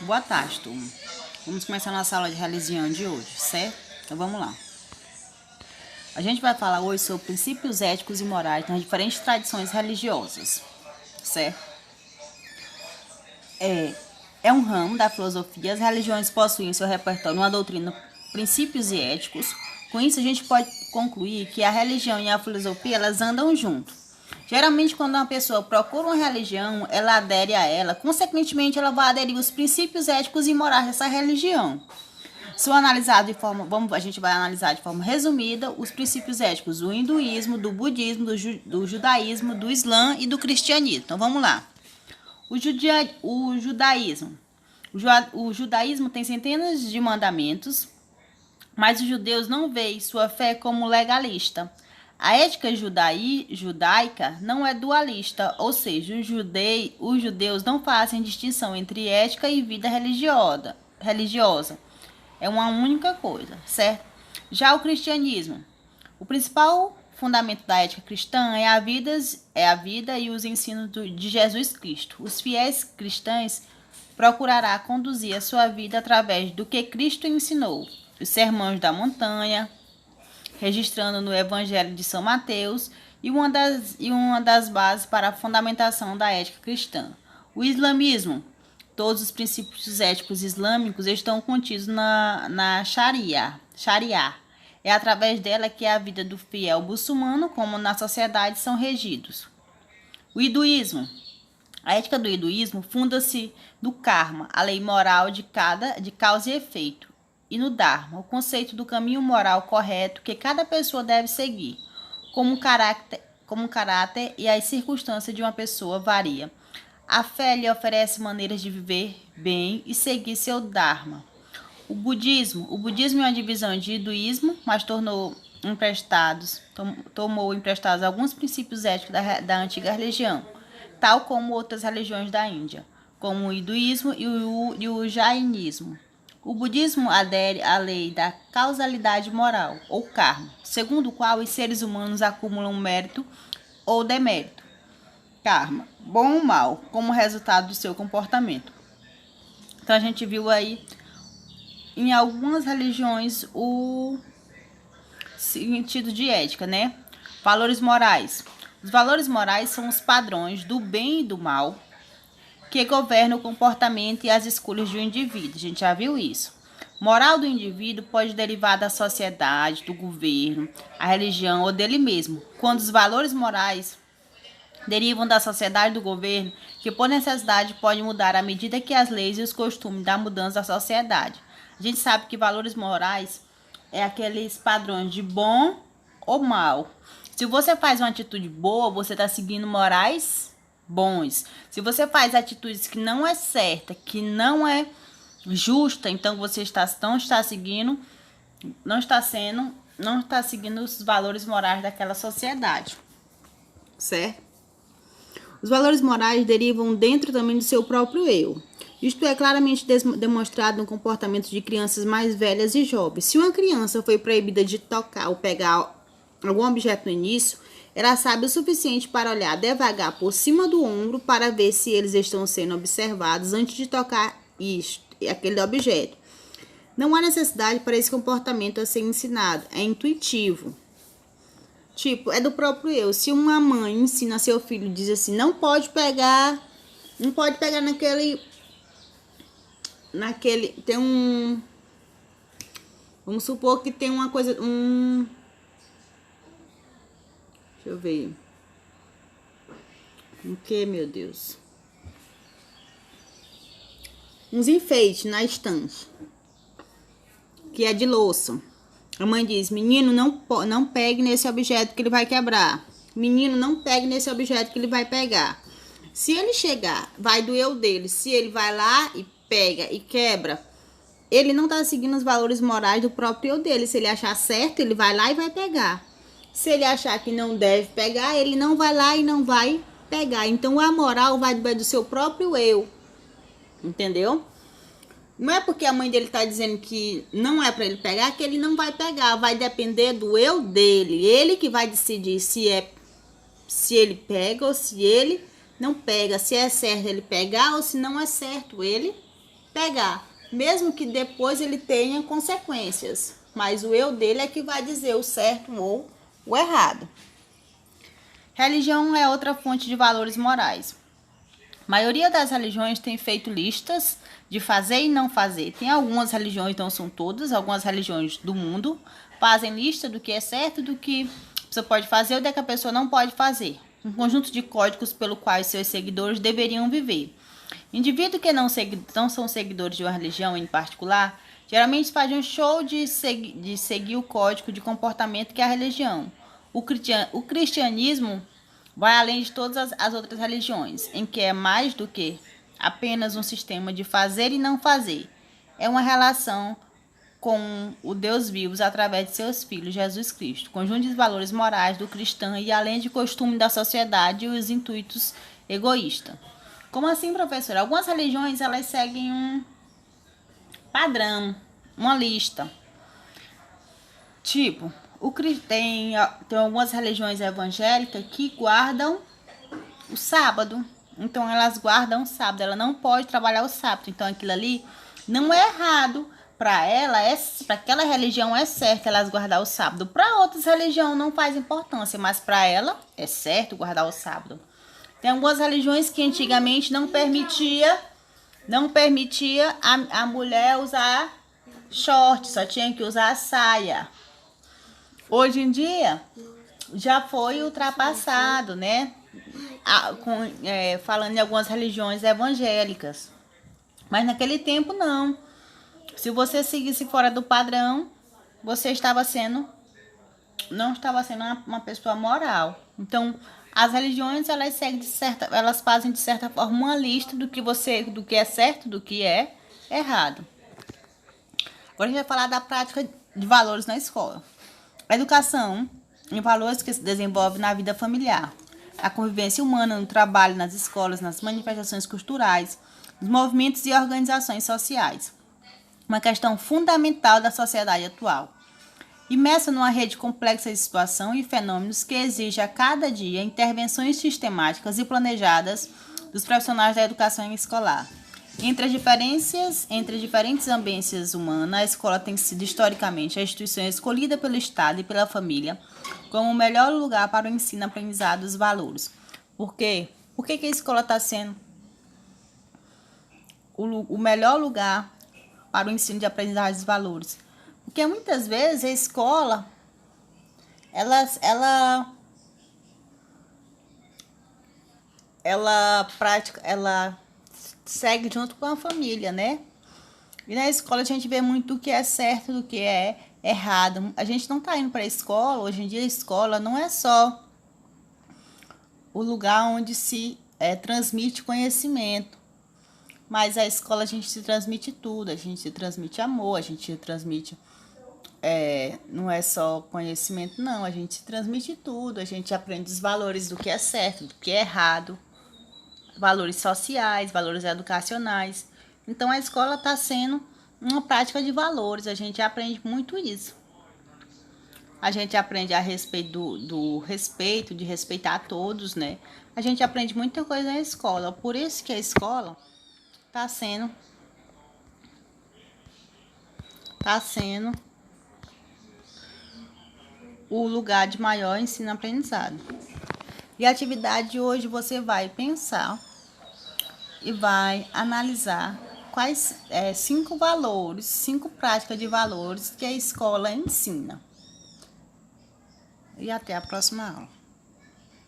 Boa tarde, turma. Vamos começar nossa aula de religião de hoje, certo? Então vamos lá. A gente vai falar hoje sobre princípios éticos e morais nas diferentes tradições religiosas, certo? É um ramo da filosofia. As religiões possuem em seu repertório uma doutrina, princípios e éticos. Com isso, a gente pode concluir que a religião e a filosofia elas andam junto. Geralmente, quando uma pessoa procura uma religião, ela adere a ela. Consequentemente, ela vai aderir os princípios éticos e morais dessa religião. São analisados de forma, a gente vai analisar de forma resumida os princípios éticos do hinduísmo, do budismo, do judaísmo, do islã e do cristianismo. Então, vamos lá. O judaísmo. O judaísmo tem centenas de mandamentos, mas os judeus não veem sua fé como legalista. A ética judaica não é dualista, ou seja, os judeus não fazem distinção entre ética e vida religiosa. É uma única coisa, certo? Já o cristianismo. O principal fundamento da ética cristã é a vida e os ensinos de Jesus Cristo. Os fiéis cristãos procurará conduzir a sua vida através do que Cristo ensinou. Os sermões da montanha, registrando no Evangelho de São Mateus, e uma das bases para a fundamentação da ética cristã. O islamismo. Todos os princípios éticos islâmicos estão contidos na Sharia. É através dela que a vida do fiel muçulmano, como na sociedade, são regidos. O hinduísmo. A ética do hinduísmo funda-se no karma, a lei moral de causa e efeito, e no dharma, o conceito do caminho moral correto que cada pessoa deve seguir, como caráter e as circunstâncias de uma pessoa varia. A fé lhe oferece maneiras de viver bem e seguir seu dharma. O budismo é uma divisão de hinduísmo, mas tomou emprestados alguns princípios éticos da antiga religião, tal como outras religiões da Índia, como o hinduísmo e o jainismo. O budismo adere à lei da causalidade moral, ou karma, segundo o qual os seres humanos acumulam mérito ou demérito. Karma, bom ou mal, como resultado do seu comportamento. Então a gente viu aí em algumas religiões o sentido de ética, né? Valores morais. Os valores morais são os padrões do bem e do mal que governam o comportamento e as escolhas do indivíduo. A gente já viu isso. Moral do indivíduo pode derivar da sociedade, do governo, a religião ou dele mesmo. Quando os valores morais derivam da sociedade e do governo, que por necessidade pode mudar à medida que as leis e os costumes da mudança da sociedade. A gente sabe que valores morais é aqueles padrões de bom ou mal. Se você faz uma atitude boa, você está seguindo morais bons. Se você faz atitudes que não é certa, que não é justa, então você não está seguindo os valores morais daquela sociedade, certo? Os valores morais derivam dentro também do seu próprio eu. Isto é claramente demonstrado no comportamento de crianças mais velhas e jovens. Se uma criança foi proibida de tocar ou pegar algum objeto no início, ela sabe o suficiente para olhar devagar por cima do ombro para ver se eles estão sendo observados antes de tocar aquele objeto. Não há necessidade para esse comportamento a ser ensinado, é intuitivo. Tipo, é do próprio eu. Se uma mãe ensina seu filho, diz assim, não pode pegar naquele, tem um, vamos supor que tem uma coisa, deixa eu ver, o que, meu Deus, uns enfeites na estante, que é de louça. A mãe diz, menino, não pegue nesse objeto que ele vai quebrar. Menino, não pegue nesse objeto que ele vai pegar. Se ele chegar, vai do eu dele. Se ele vai lá e pega e quebra, ele não está seguindo os valores morais do próprio eu dele. Se ele achar certo, ele vai lá e vai pegar. Se ele achar que não deve pegar, ele não vai lá e não vai pegar. Então, a moral vai do seu próprio eu. Entendeu? Não é porque a mãe dele está dizendo que não é para ele pegar que ele não vai pegar. Vai depender do eu dele. Ele que vai decidir se ele pega ou se ele não pega. Se é certo ele pegar ou se não é certo ele pegar, mesmo que depois ele tenha consequências, mas o eu dele é que vai dizer o certo ou o errado. Religião é outra fonte de valores morais. A maioria das religiões tem feito listas de fazer e não fazer. Tem algumas religiões, não são todas, algumas religiões do mundo fazem lista do que é certo, do que a pessoa pode fazer ou do que a pessoa não pode fazer. Um conjunto de códigos pelo quais seus seguidores deveriam viver. Indivíduos que não são seguidores de uma religião em particular, geralmente fazem um show de seguir o código de comportamento que é a religião. O cristianismo vai além de todas as outras religiões, em que é mais do que apenas um sistema de fazer e não fazer. É uma relação com o Deus vivo através de seus filhos, Jesus Cristo, conjunto de valores morais do cristão e além de costume da sociedade e os intuitos egoístas. Como assim, professora? Algumas religiões elas seguem um padrão, uma lista. Tipo, tem algumas religiões evangélicas que guardam o sábado. Então, elas guardam o sábado. Ela não pode trabalhar o sábado. Então, aquilo ali não é errado. Para ela, para aquela religião é certo elas guardar o sábado. Para outras religiões não faz importância, mas para ela é certo guardar o sábado. Tem algumas religiões que antigamente não permitia a mulher usar short, só tinha que usar saia. Hoje em dia já foi ultrapassado, né? Falando em algumas religiões evangélicas. Mas naquele tempo não. Se você seguisse fora do padrão, você não estava sendo uma pessoa moral. Então, as religiões elas fazem de certa forma uma lista do que é certo, do que é errado. Agora a gente vai falar da prática de valores na escola. A educação em valores que se desenvolve na vida familiar, a convivência humana no trabalho, nas escolas, nas manifestações culturais, nos movimentos e organizações sociais. Uma questão fundamental da sociedade atual. Imersa numa rede complexa de situação e fenômenos que exige a cada dia intervenções sistemáticas e planejadas dos profissionais da educação escolar. Entre as diferentes ambiências humanas, a escola tem sido historicamente a instituição escolhida pelo Estado e pela família como o melhor lugar para o ensino e aprendizado dos valores. Por quê? Por que a escola está sendo o melhor lugar para o ensino de aprendizagem dos valores? Porque muitas vezes a escola ela segue junto com a família, né? E na escola a gente vê muito do que é certo, do que é errado. A gente não está indo para a escola, hoje em dia a escola não é só o lugar onde se transmite conhecimento. Mas a escola a gente se transmite tudo, a gente se transmite amor, a gente se transmite... não é só conhecimento, não, a gente se transmite tudo, a gente aprende os valores do que é certo, do que é errado, valores sociais, valores educacionais. Então a escola está sendo uma prática de valores, a gente aprende muito isso. A gente aprende a respeito do respeito, de respeitar a todos, né? A gente aprende muita coisa na escola, por isso que a escola está sendo o lugar de maior ensino-aprendizado. E a atividade de hoje você vai pensar e vai analisar quais 5 valores, 5 práticas de valores que a escola ensina. E até a próxima aula.